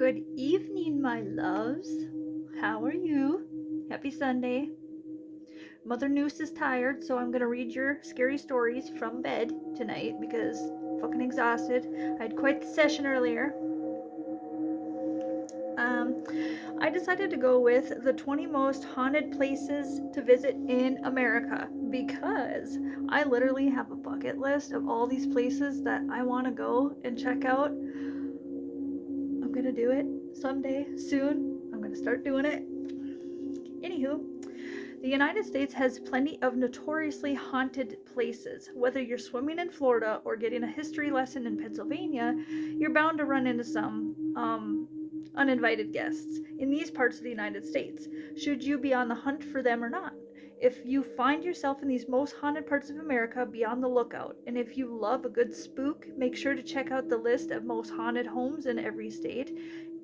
Good evening, my loves. How are you? Happy Sunday. Mother Noose is tired, so I'm gonna read your scary stories from bed tonight because I'm fucking exhausted. I had quite the session earlier. Um, I decided to go with the 20 most haunted places to visit in America because I literally have a bucket list of all these places that I want to go and check out. I'm gonna do it someday, soon. I'm gonna start doing it. Anywho, the United States has plenty of notoriously haunted places. Whether you're swimming in Florida or getting a history lesson in Pennsylvania, you're bound to run into some uninvited guests in these parts of the United States, should you be on the hunt for them or not. If you find yourself in these most haunted parts of America, be on the lookout. And if you love a good spook, make sure to check out the list of most haunted homes in every state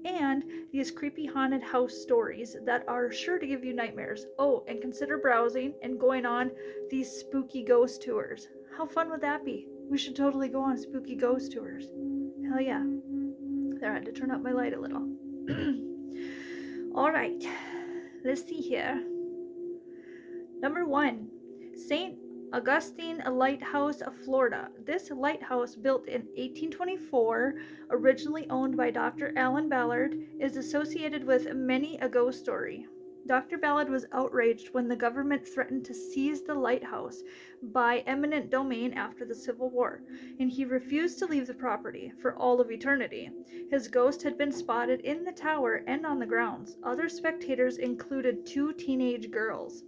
and these creepy haunted house stories that are sure to give you nightmares. Oh, and consider browsing and going on these spooky ghost tours. How fun would that be? We should totally go on spooky ghost tours. Hell yeah. There, I had to turn up my light a little. All right, let's see here. Number 1, St. Augustine Lighthouse of Florida. This lighthouse, built in 1824, originally owned by Dr. Alan Ballard, is associated with many a ghost story. Dr. Ballard was outraged when the government threatened to seize the lighthouse by eminent domain after the Civil War, and he refused to leave the property for all of eternity. His ghost had been spotted in the tower and on the grounds. Other spectators included 2 teenage girls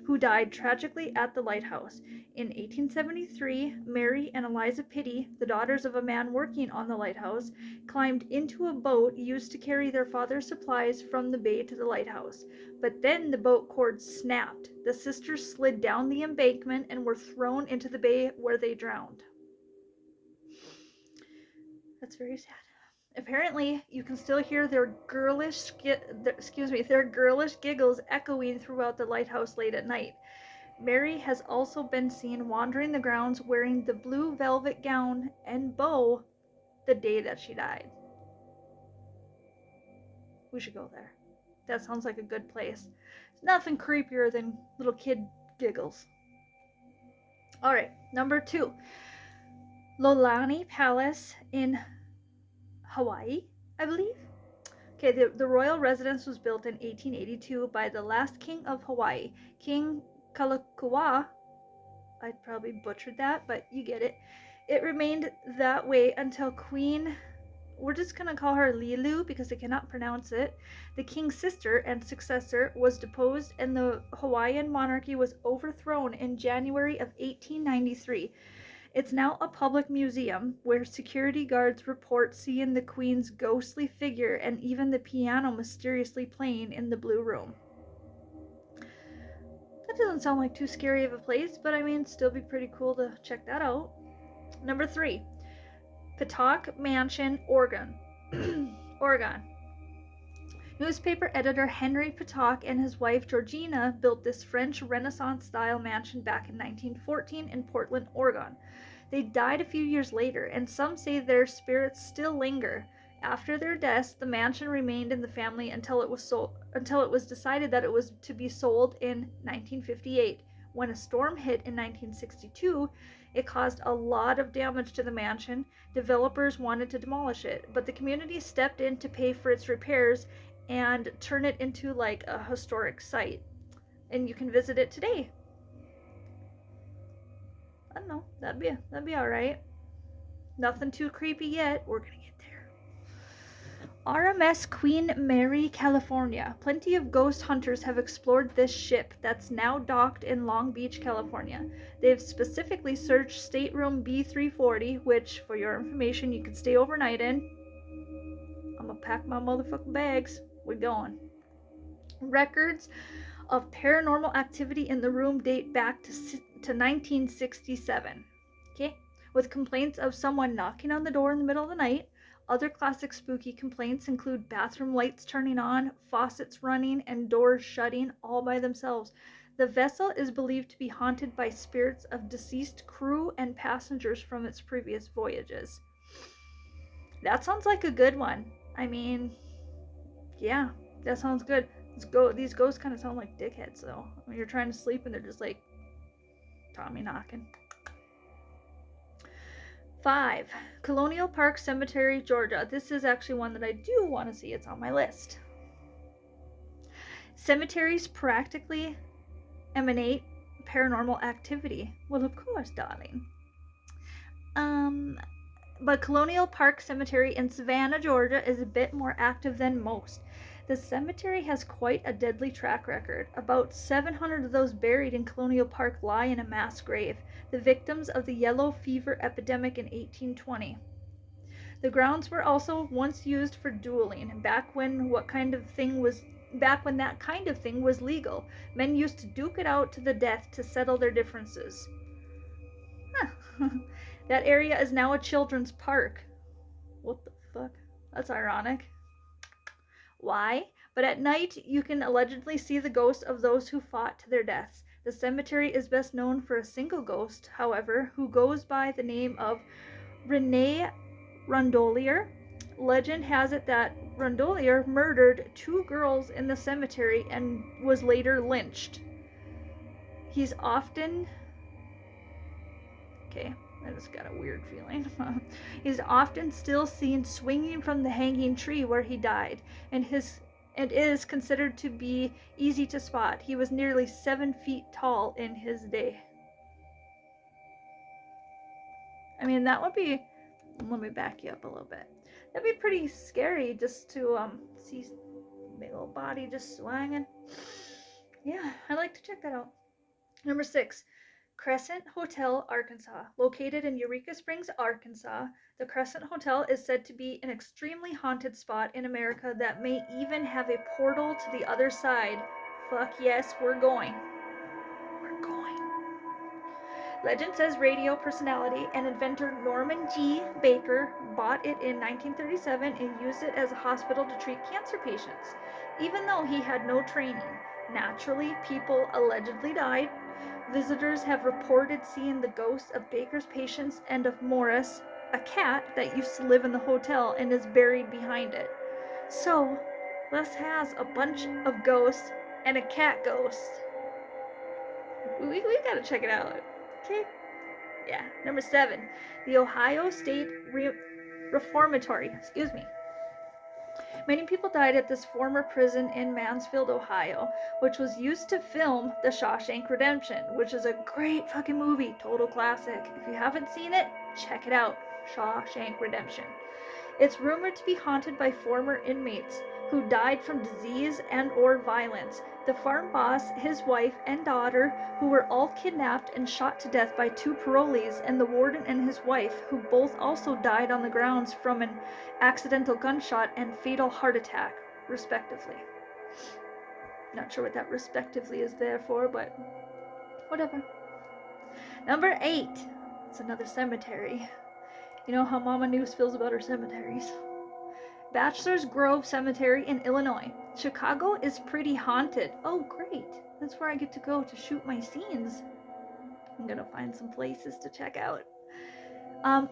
who died tragically at the lighthouse. In 1873, Mary and Eliza Pitty, the daughters of a man working on the lighthouse, climbed into a boat used to carry their father's supplies from the bay to the lighthouse. But then the boat cord snapped. The sisters slid down the embankment and were thrown into the bay where they drowned. That's very sad. Apparently, you can still hear their girlish giggles echoing throughout the lighthouse late at night. Mary has also been seen wandering the grounds wearing the blue velvet gown and bow the day that she died. We should go there. That sounds like a good place. It's nothing creepier than little kid giggles. Alright, number 2. Lolani Palace in Hawaii, I believe. Okay, the royal residence was built in 1882 by the last king of Hawaii, King Kalakaua. I probably butchered that, but you get it. It remained that way until Queen, we're just going to call her Lilu because I cannot pronounce it, the king's sister and successor, was deposed and the Hawaiian monarchy was overthrown in January of 1893. It's now a public museum where security guards report seeing the Queen's ghostly figure and even the piano mysteriously playing in the Blue Room. That doesn't sound like too scary of a place, but I mean, still be pretty cool to check that out. Number 3, Pawtuck Mansion, Oregon. Oregon. Newspaper editor Henry Pawtuck and his wife Georgina built this French Renaissance-style mansion back in 1914 in Portland, Oregon. They died a few years later, and some say their spirits still linger. After their deaths, the mansion remained in the family until it was decided that it was to be sold in 1958. When a storm hit in 1962, it caused a lot of damage to the mansion. Developers wanted to demolish it, but the community stepped in to pay for its repairs and turn it into like a historic site. And you can visit it today. I don't know, that'd be all right. Nothing too creepy yet. We're gonna get there. RMS Queen Mary, California. Plenty of ghost hunters have explored this ship that's now docked in Long Beach, California. They've specifically searched stateroom B340, which, for your information, you can stay overnight in. I'm gonna pack my motherfucking bags. We're going. Records of paranormal activity in the room date back to 1967. Okay, with complaints of someone knocking on the door in the middle of the night. Other classic spooky complaints include bathroom lights turning on, faucets running, and doors shutting all by themselves. The vessel is believed to be haunted by spirits of deceased crew and passengers from its previous voyages. That sounds like a good one. I mean, yeah, that sounds good. These ghosts kind of sound like dickheads, though. When you're trying to sleep and they're just like Tommy knocking. 5. Colonial Park Cemetery, Georgia. This is actually one that I do want to see. It's on my list. Cemeteries practically emanate paranormal activity. Well, of course, darling. But Colonial Park Cemetery in Savannah, Georgia is a bit more active than most. The cemetery has quite a deadly track record. About 700 of those buried in Colonial Park lie in a mass grave, the victims of the yellow fever epidemic in 1820. The grounds were also once used for dueling, back when that kind of thing was legal. Men used to duke it out to the death to settle their differences. Huh. That area is now a children's park. What the fuck? That's ironic. Why? But at night, you can allegedly see the ghosts of those who fought to their deaths. The cemetery is best known for a single ghost, however, who goes by the name of Rene Rondolier. Legend has it that Rondolier murdered 2 girls in the cemetery and was later lynched. He's often... Okay, I just got a weird feeling. He's often still seen swinging from the hanging tree where he died, and is considered to be easy to spot. He was nearly 7 feet tall in his day. I mean, that would be... Let me back you up a little bit. That'd be pretty scary just to see big old body just swinging. Yeah, I'd like to check that out. Number 6. Crescent Hotel, Arkansas. Located in Eureka Springs, Arkansas, the Crescent Hotel is said to be an extremely haunted spot in America that may even have a portal to the other side. Fuck yes, we're going. We're going. Legend says radio personality and inventor Norman G. Baker bought it in 1937 and used it as a hospital to treat cancer patients, even though he had no training. Naturally, people allegedly died. Visitors have reported seeing the ghosts of Baker's patients and of Morris, a cat that used to live in the hotel and is buried behind it. So, this has a bunch of ghosts and a cat ghost. We gotta check it out. Okay? Yeah. Number 7. The Ohio State Reformatory. Excuse me. Many people died at this former prison in Mansfield, Ohio, which was used to film The Shawshank Redemption, which is a great fucking movie, total classic. If you haven't seen it, check it out. Shawshank Redemption. It's rumored to be haunted by former inmates who died from disease and or violence. The farm boss, his wife, and daughter, who were all kidnapped and shot to death by 2 parolees, and the warden and his wife, who both also died on the grounds from an accidental gunshot and fatal heart attack, respectively. Not sure what that respectively is there for, but whatever. Number 8. It's another cemetery. You know how Mama Noose feels about her cemeteries. Bachelor's Grove Cemetery in Illinois. Chicago is pretty haunted. Oh, great. That's where I get to go to shoot my scenes. I'm gonna find some places to check out.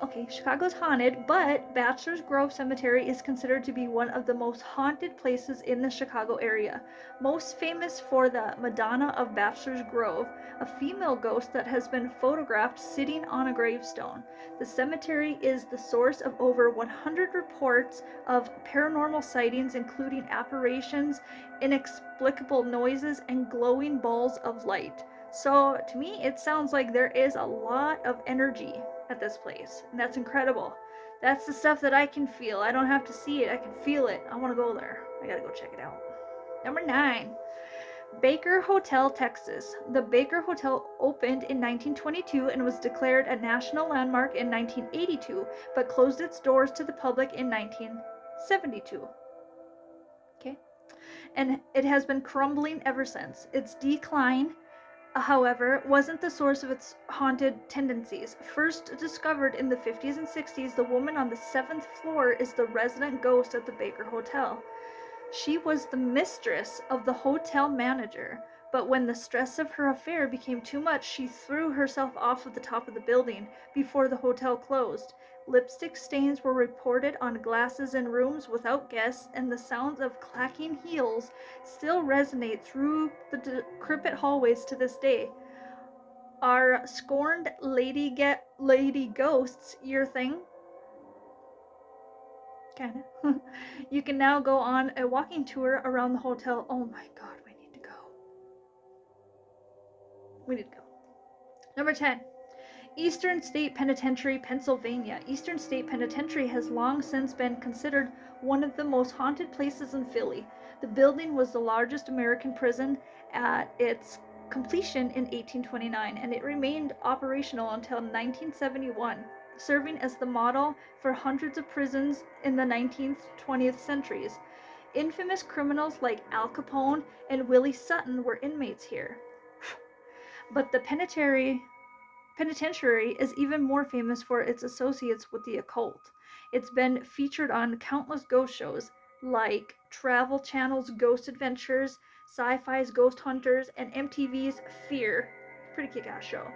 Okay, Chicago's haunted, but Bachelor's Grove Cemetery is considered to be one of the most haunted places in the Chicago area. Most famous for the Madonna of Bachelor's Grove, a female ghost that has been photographed sitting on a gravestone. The cemetery is the source of over 100 reports of paranormal sightings, including apparitions, inexplicable noises, and glowing balls of light. So, to me, it sounds like there is a lot of energy at this place, and that's incredible. That's the stuff that I can feel. I don't have to see it, I can feel it. I want to go there. I gotta go check it out. Number 9. Baker Hotel, Texas. The Baker Hotel opened in 1922 and was declared a national landmark in 1982, but closed its doors to the public in 1972. Okay? And it has been crumbling ever since. Its decline, however, wasn't the source of its haunted tendencies. First discovered in the 50s and 60s, the woman on the 7th floor is the resident ghost at the Baker Hotel. She was the mistress of the hotel manager, but when the stress of her affair became too much, she threw herself off of the top of the building before the hotel closed. Lipstick stains were reported on glasses in rooms without guests, and the sounds of clacking heels still resonate through the decrepit hallways to this day. Are scorned lady ghosts your thing? Kinda. You can now go on a walking tour around the hotel. Oh my god, we need to go. We need to go. Number 10. Eastern State Penitentiary, Pennsylvania. Eastern State Penitentiary has long since been considered one of the most haunted places in Philly. The building was the largest American prison at its completion in 1829, and it remained operational until 1971, serving as the model for hundreds of prisons in the 19th, 20th centuries. Infamous criminals like Al Capone and Willie Sutton were inmates here. But the penitentiary is even more famous for its associates with the occult. It's been featured on countless ghost shows like Travel Channel's Ghost Adventures, Sci-Fi's Ghost Hunters, and MTV's Fear. Pretty kick-ass show.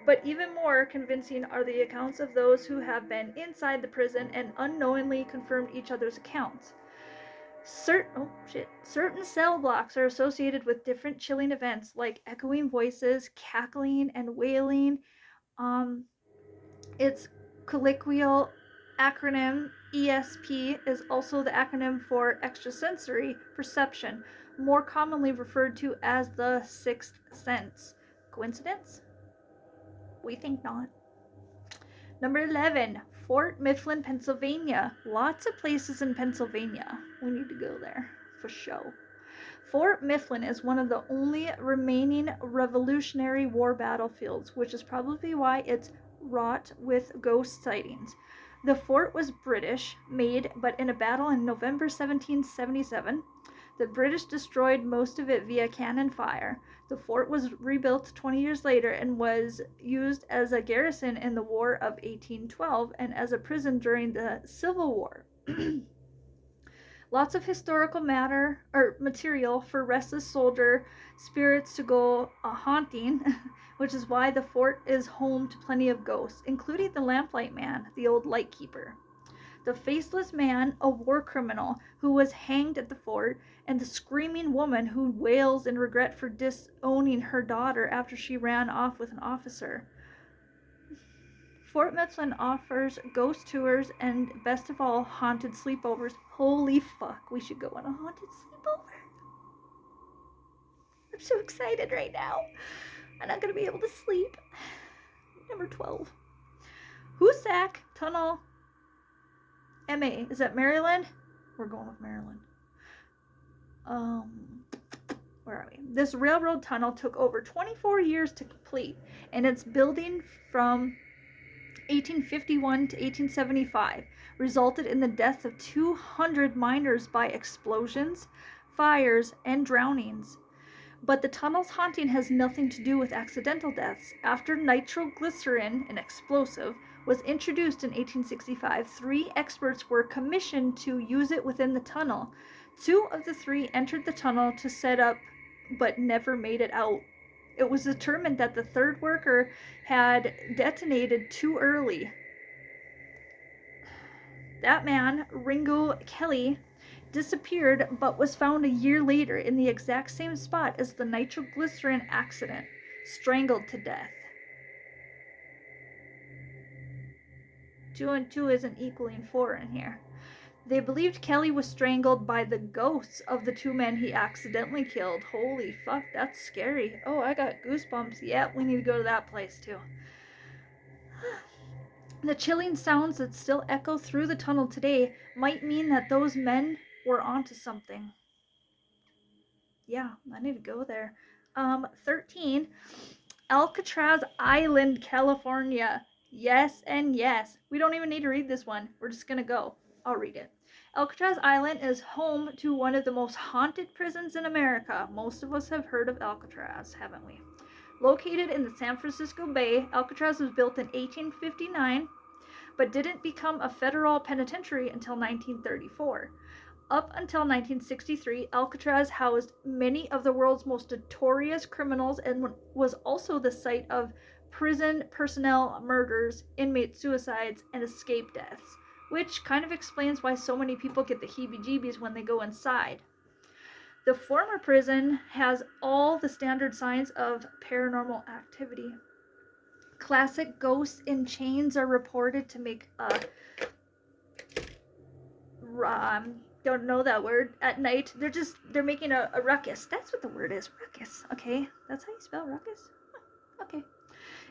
But even more convincing are the accounts of those who have been inside the prison and unknowingly confirmed each other's accounts. Certain cell blocks are associated with different chilling events like echoing voices, cackling, and wailing. Its colloquial acronym ESP is also the acronym for extrasensory perception, more commonly referred to as the sixth sense. Coincidence? We think not. Number 11, Fort Mifflin, Pennsylvania. Lots of places in Pennsylvania. We need to go there for show. Fort Mifflin is one of the only remaining Revolutionary War battlefields, which is probably why it's wrought with ghost sightings. The fort was British made, but in a battle in November 1777, the British destroyed most of it via cannon fire. The fort was rebuilt 20 years later and was used as a garrison in the War of 1812 and as a prison during the Civil War. Lots of historical material for restless soldier spirits to go haunting, which is why the fort is home to plenty of ghosts, including the Lamplight Man, the old lightkeeper. The Faceless Man, a war criminal who was hanged at the fort, and the Screaming Woman who wails in regret for disowning her daughter after she ran off with an officer. Fort Mifflin offers ghost tours and, best of all, haunted sleepovers. Holy fuck, we should go on a haunted sleepover. I'm so excited right now. I'm not going to be able to sleep. Number 12. Hoosac Tunnel, MA. Is that Maryland? We're going with Maryland. Where are we? This railroad tunnel took over 24 years to complete, and its building from 1851 to 1875 resulted in the death of 200 miners by explosions, fires, and drownings. But the tunnel's haunting has nothing to do with accidental deaths. After nitroglycerin, an explosive, was introduced in 1865, 3 experts were commissioned to use it within the tunnel. 2 of the 3 entered the tunnel to set up, but never made it out. It was determined that the 3rd worker had detonated too early. That man, Ringo Kelly, disappeared but was found a year later in the exact same spot as the nitroglycerin accident, strangled to death. 2 and 2 isn't equaling 4 in here. They believed Kelly was strangled by the ghosts of the 2 men he accidentally killed. Holy fuck, that's scary. Oh, I got goosebumps. Yeah, we need to go to that place too. The chilling sounds that still echo through the tunnel today might mean that those men were onto something. Yeah, I need to go there. 13, Alcatraz Island, California. Yes and yes. We don't even need to read this one. We're just gonna go. I'll read it. Alcatraz Island is home to one of the most haunted prisons in America. Most of us have heard of Alcatraz, haven't we? Located in the San Francisco Bay, Alcatraz was built in 1859, but didn't become a federal penitentiary until 1934. Up until 1963, Alcatraz housed many of the world's most notorious criminals and was also the site of prison personnel murders, inmate suicides, and escape deaths, which kind of explains why so many people get the heebie-jeebies when they go inside. The former prison has all the standard signs of paranormal activity. Classic ghosts in chains are reported to make don't know that word at night. They're making a ruckus. That's what the word is, ruckus. Okay, that's how you spell ruckus. Okay.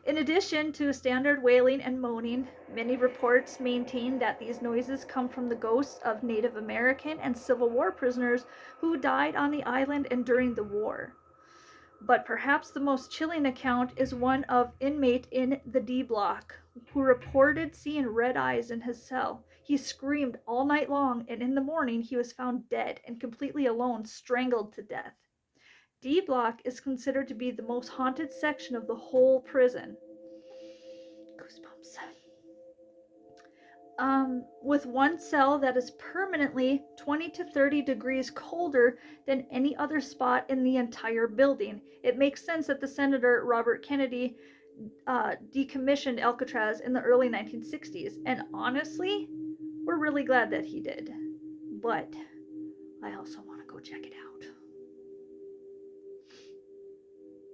In addition to standard wailing and moaning, many reports maintain that these noises come from the ghosts of Native American and Civil War prisoners who died on the island and during the war. But perhaps the most chilling account is one of inmate in the D block who reported seeing red eyes in his cell. He screamed all night long, and in the morning he was found dead and completely alone, strangled to death. D block is considered to be the most haunted section of the whole prison. Goosebumps. With one cell that is permanently 20 to 30 degrees colder than any other spot in the entire building. It makes sense that the Senator Robert Kennedy decommissioned Alcatraz in the early 1960s, and honestly, we're really glad that he did. But I also want to go check it out.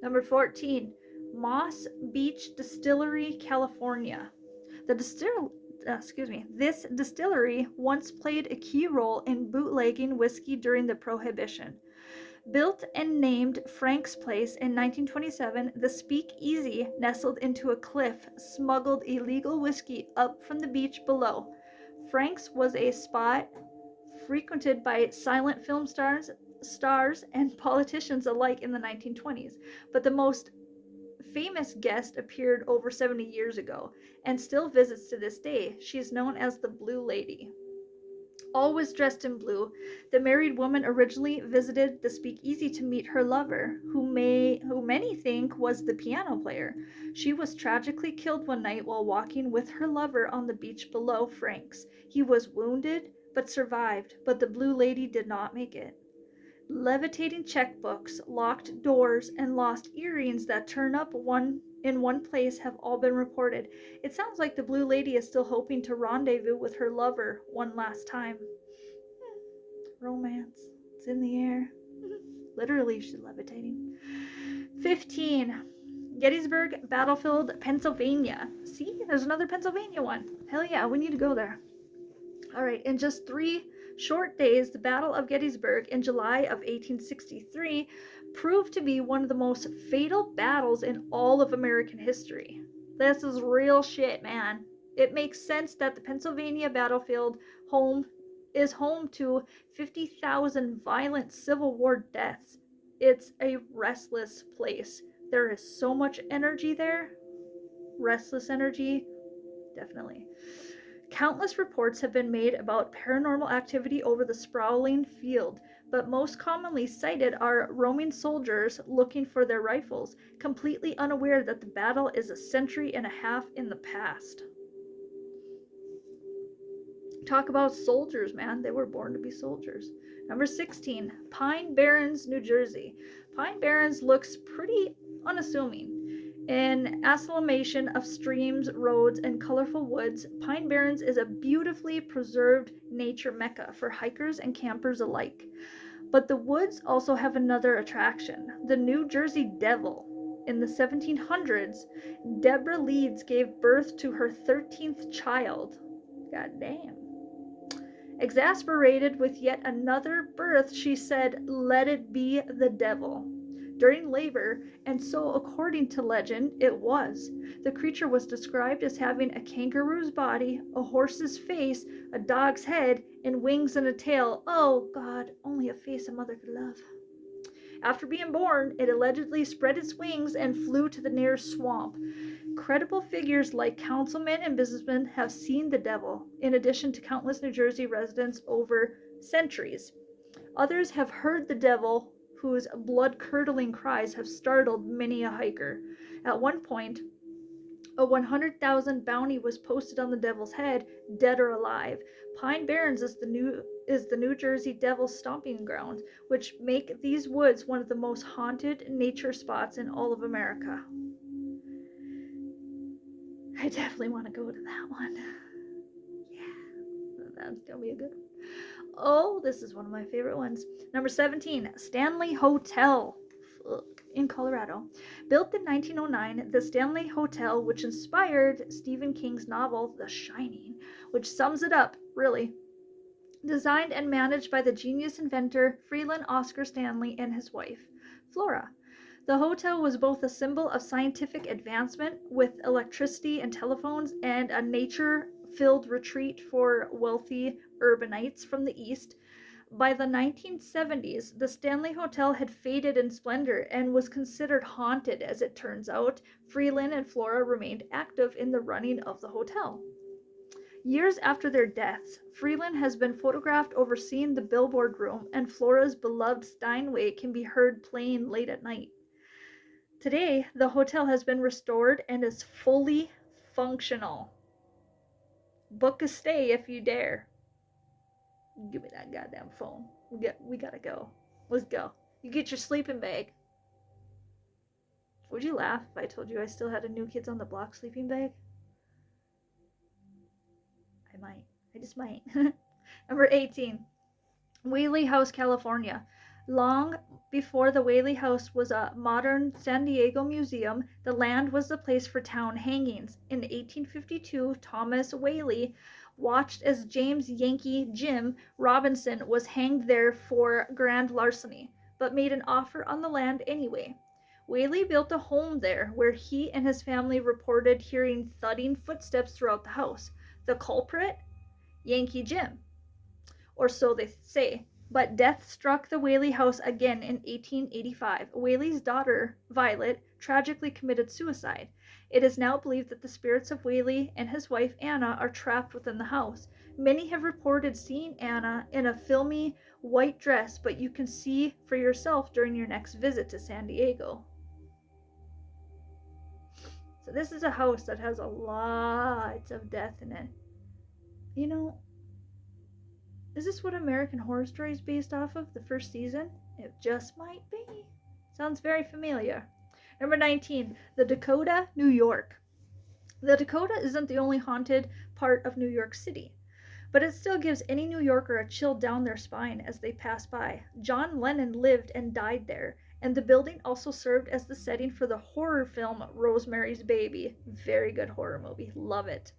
Number 14, Moss Beach Distillery, California. This distillery once played a key role in bootlegging whiskey during the Prohibition. Built and named Frank's Place in 1927, the Speakeasy, nestled into a cliff, smuggled illegal whiskey up from the beach below. Frank's was a spot frequented by silent film stars and politicians alike in the 1920s, but the most famous guest appeared over 70 years ago and still visits to this day. She is known as the Blue Lady. Always dressed in blue, the married woman originally visited the Speakeasy to meet her lover, who many think was the piano player. She was tragically killed one night while walking with her lover on the beach below Frank's. He was wounded but survived, but the Blue Lady did not make it. Levitating checkbooks, locked doors, and lost earrings that turn up in one place have all been reported. It sounds like the Blue Lady is still hoping to rendezvous with her lover one last time. Romance. It's in the air. Literally, she's levitating. 15. Gettysburg Battlefield, Pennsylvania. See, there's another Pennsylvania one. Hell yeah, we need to go there. All right, in just 3 short days, the Battle of Gettysburg in July of 1863 proved to be one of the most fatal battles in all of American history. This is real shit, man. It makes sense that the Pennsylvania battlefield is home to 50,000 violent Civil War deaths. It's a restless place. There is so much energy there. Restless energy, definitely. Countless reports have been made about paranormal activity over the sprawling field, but most commonly cited are roaming soldiers looking for their rifles, completely unaware that the battle is a century and a half in the past. Talk about soldiers, man. They were born to be soldiers. Number 16, Pine Barrens, New Jersey. Pine Barrens looks pretty unassuming. An amalgamation of streams, roads, and colorful woods, Pine Barrens is a beautifully preserved nature mecca for hikers and campers alike. But the woods also have another attraction, the New Jersey Devil. In the 1700s, Deborah Leeds gave birth to her 13th child. God damn. Exasperated with yet another birth, she said, "Let it be the devil." During labor, and so according to legend, it was. The creature was described as having a kangaroo's body, a horse's face, a dog's head, and wings and a tail. Oh God, only a face a mother could love. After being born, it allegedly spread its wings and flew to the nearest swamp. Credible figures like councilmen and businessmen have seen the devil, in addition to countless New Jersey residents over centuries. Others have heard the devil, whose blood-curdling cries have startled many a hiker. At one point, a 100,000 bounty was posted on the devil's head, dead or alive. Pine Barrens is the New Jersey Devil's stomping ground, which make these woods one of the most haunted nature spots in all of America. I definitely want to go to that one. Yeah, that's gonna be a good one. Oh, this is one of my favorite ones. Number 17, Stanley Hotel. In Colorado. Built in 1909, the Stanley Hotel, which inspired Stephen King's novel The Shining, which sums it up, really. Designed and managed by the genius inventor Freeland Oscar Stanley and his wife, Flora. The hotel was both a symbol of scientific advancement with electricity and telephones and a nature filled retreat for wealthy urbanites from the East. By the 1970s, the Stanley Hotel had faded in splendor and was considered haunted. As it turns out, Freeland and Flora remained active in the running of the hotel. Years after their deaths, Freeland has been photographed overseeing the billboard room, and Flora's beloved Steinway can be heard playing late at night. Today, the hotel has been restored and is fully functional. Book a stay if you dare. Give me that goddamn phone. We gotta go. Let's go. You get your sleeping bag. Would you laugh if I told you I still had a New Kids on the Block sleeping bag? I might. I just might. Number 18. Whaley House, California. Long before the Whaley House was a modern San Diego museum, the land was the place for town hangings. In 1852, Thomas Whaley watched as James Yankee Jim Robinson was hanged there for grand larceny, but made an offer on the land anyway. Whaley built a home there where he and his family reported hearing thudding footsteps throughout the house. The culprit? Yankee Jim. Or so they say. But death struck the Whaley house again in 1885. Whaley's daughter, Violet, tragically committed suicide. It is now believed that the spirits of Whaley and his wife Anna are trapped within the house. Many have reported seeing Anna in a filmy white dress, but you can see for yourself during your next visit to San Diego. So this is a house that has a lot of death in it. You know, is this what American Horror Story is based off of, the first season? It just might be. Sounds very familiar. Number 19, the Dakota, New York. The Dakota isn't the only haunted part of New York City, but it still gives any New Yorker a chill down their spine as they pass by. John Lennon lived and died there, and the building also served as the setting for the horror film Rosemary's Baby. Very good horror movie. Love it.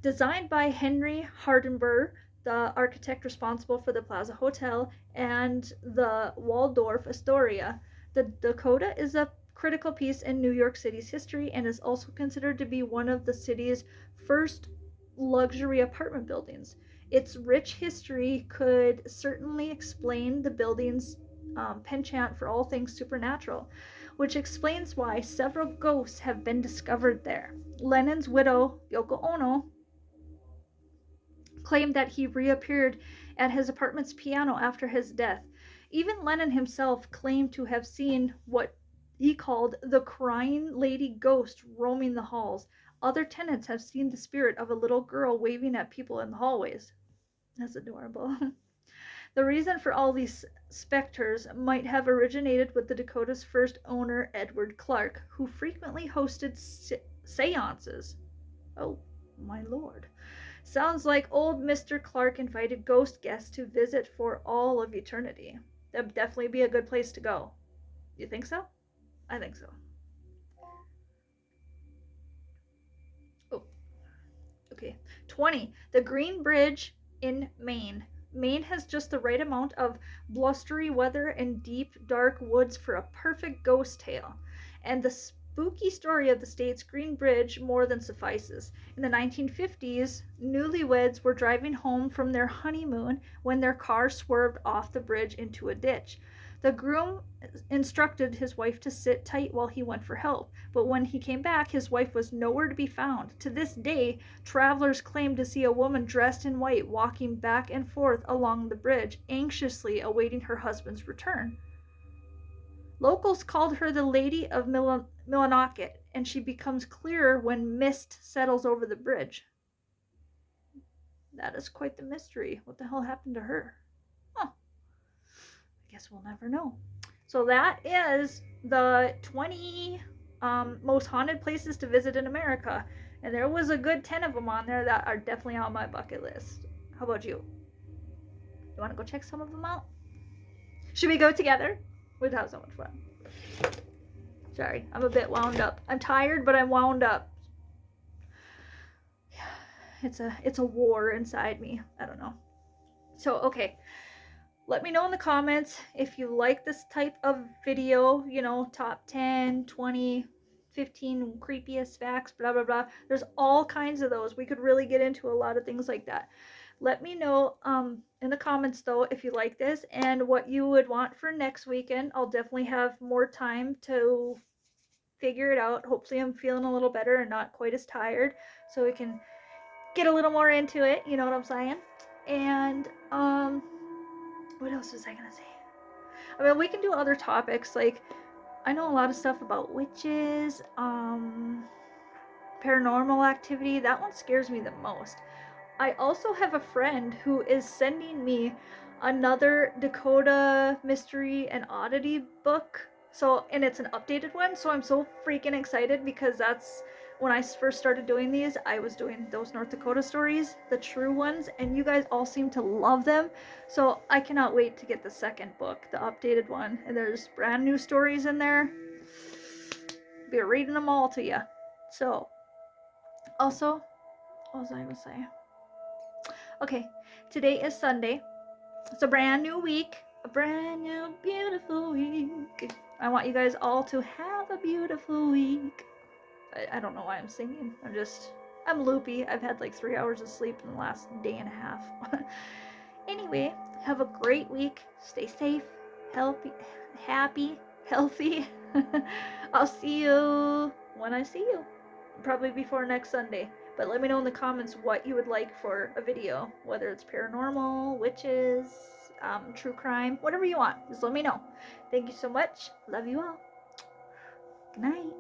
Designed by Henry Hardenbergh, the architect responsible for the Plaza Hotel and the Waldorf Astoria, the Dakota is a critical piece in New York City's history and is also considered to be one of the city's first luxury apartment buildings. Its rich history could certainly explain the building's penchant for all things supernatural, which explains why several ghosts have been discovered there. Lennon's widow, Yoko Ono, claimed that he reappeared at his apartment's piano after his death. Even Lennon himself claimed to have seen what he called the crying lady ghost roaming the halls. Other tenants have seen the spirit of a little girl waving at people in the hallways. That's adorable. The reason for all these specters might have originated with the Dakota's first owner, Edward Clark, who frequently hosted seances. Oh, my lord. Sounds like old Mr. Clark invited ghost guests to visit for all of eternity. That'd definitely be a good place to go. You think so? I think so. Oh, okay. 20. The Green Bridge in Maine. Maine has just the right amount of blustery weather and deep, dark woods for a perfect ghost tale. And the spooky story of the state's Green Bridge more than suffices. In the 1950s, newlyweds were driving home from their honeymoon when their car swerved off the bridge into a ditch. The groom instructed his wife to sit tight while he went for help, but when he came back, his wife was nowhere to be found. To this day, travelers claim to see a woman dressed in white walking back and forth along the bridge, anxiously awaiting her husband's return. Locals called her the Lady of Millinocket, and she becomes clearer when mist settles over the bridge. That is quite the mystery. What the hell happened to her? Huh. I guess we'll never know. So that is the 20 most haunted places to visit in America. And there was a good 10 of them on there that are definitely on my bucket list. How about you? You want to go check some of them out? Should we go together? We'd have so much fun. Sorry, I'm a bit wound up. I'm tired, but I'm wound up. It's a war inside me. I don't know. So, okay. Let me know in the comments if you like this type of video, you know, top 10, 20, 15 creepiest facts, blah, blah, blah. There's all kinds of those. We could really get into a lot of things like that. Let me know in the comments, though, if you like this and what you would want for next weekend. I'll definitely have more time to figure it out. Hopefully I'm feeling a little better and not quite as tired, so we can get a little more into it, you know what I'm saying? And what else was I gonna say? I mean, we can do other topics, like I know a lot of stuff about witches, paranormal activity. That one scares me the most. I also have a friend who is sending me another Dakota Mystery and Oddity book. So, and it's an updated one, so I'm so freaking excited because that's when I first started doing these, I was doing those North Dakota stories, the true ones, and you guys all seem to love them. So I cannot wait to get the second book, the updated one. And there's brand new stories in there. Be reading them all to you. So, also, what was I gonna say? Okay, today is Sunday. It's a brand new week, a brand new beautiful week. I want you guys all to have a beautiful week. I don't know why I'm singing. I'm loopy. I've had like 3 hours of sleep in the last day and a half. Anyway, have a great week. Stay safe, happy, healthy. I'll see you when I see you. Probably before next Sunday. But let me know in the comments what you would like for a video. Whether it's paranormal, witches, true crime, whatever you want. Just let me know. Thank you so much. Love you all. Good night.